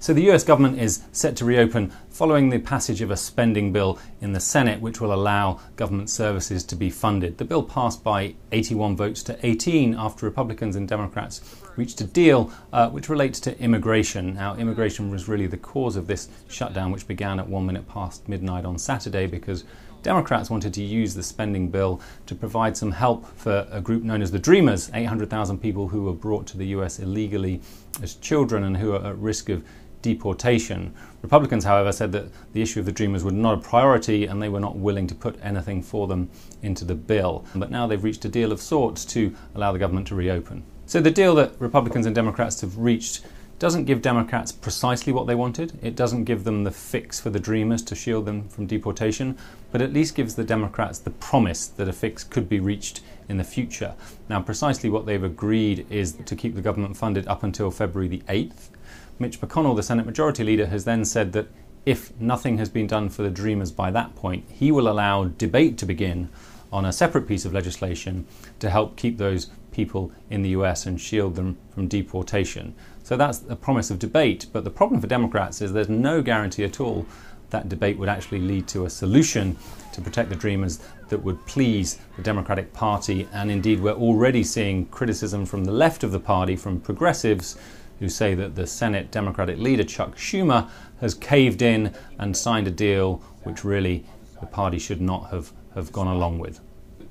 So the US government is set to reopen following the passage of a spending bill in the Senate, which will allow government services to be funded. The bill passed by 81 votes to 18 after Republicans and Democrats reached a deal which relates to immigration. Now, immigration was really the cause of this shutdown, which began at 1 minute past midnight on Saturday because Democrats wanted to use the spending bill to provide some help for a group known as the Dreamers, 800,000 people who were brought to the US illegally as children and who are at risk of deportation. Republicans, however, said that the issue of the Dreamers was not a priority and they were not willing to put anything for them into the bill. But now they've reached a deal of sorts to allow the government to reopen. So the deal that Republicans and Democrats have reached doesn't give Democrats precisely what they wanted. It doesn't give them the fix for the Dreamers to shield them from deportation, but at least gives the Democrats the promise that a fix could be reached in the future. Now, precisely what they've agreed is to keep the government funded up until February the 8th. Mitch McConnell, the Senate Majority Leader, has then said that if nothing has been done for the Dreamers by that point, he will allow debate to begin on a separate piece of legislation to help keep those people in the US and shield them from deportation. So that's a promise of debate, but the problem for Democrats is there's no guarantee at all that debate would actually lead to a solution to protect the Dreamers that would please the Democratic Party. And indeed, we're already seeing criticism from the left of the party, from progressives, who say that the Senate Democratic leader, Chuck Schumer, has caved in and signed a deal which really the party should not have gone along with.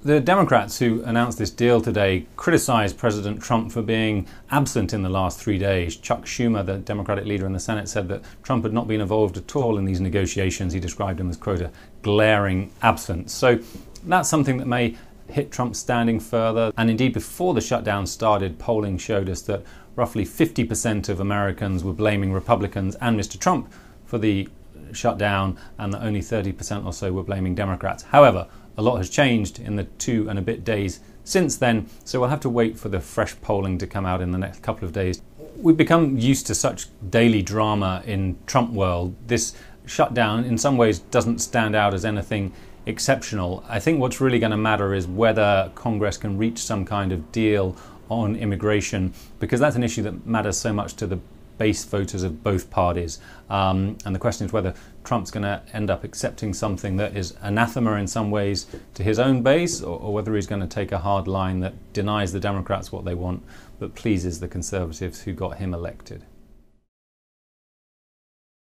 The Democrats who announced this deal today criticized President Trump for being absent in the last 3 days. Chuck Schumer, the Democratic leader in the Senate, said that Trump had not been involved at all in these negotiations. He described him as, quote, a glaring absence. So that's something that may hit Trump's standing further. And indeed, before the shutdown started, polling showed us that roughly 50% of Americans were blaming Republicans and Mr. Trump for the shutdown, and that only 30% or so were blaming Democrats. However, a lot has changed in the 2 and a bit days since then, so we'll have to wait for the fresh polling to come out in the next couple of days. We've become used to such daily drama in Trump world. This shutdown in some ways doesn't stand out as anything exceptional. I think what's really going to matter is whether Congress can reach some kind of deal on immigration, because that's an issue that matters so much to the base voters of both parties. And the question is whether Trump's going to end up accepting something that is anathema in some ways to his own base, or whether he's going to take a hard line that denies the Democrats what they want but pleases the conservatives who got him elected.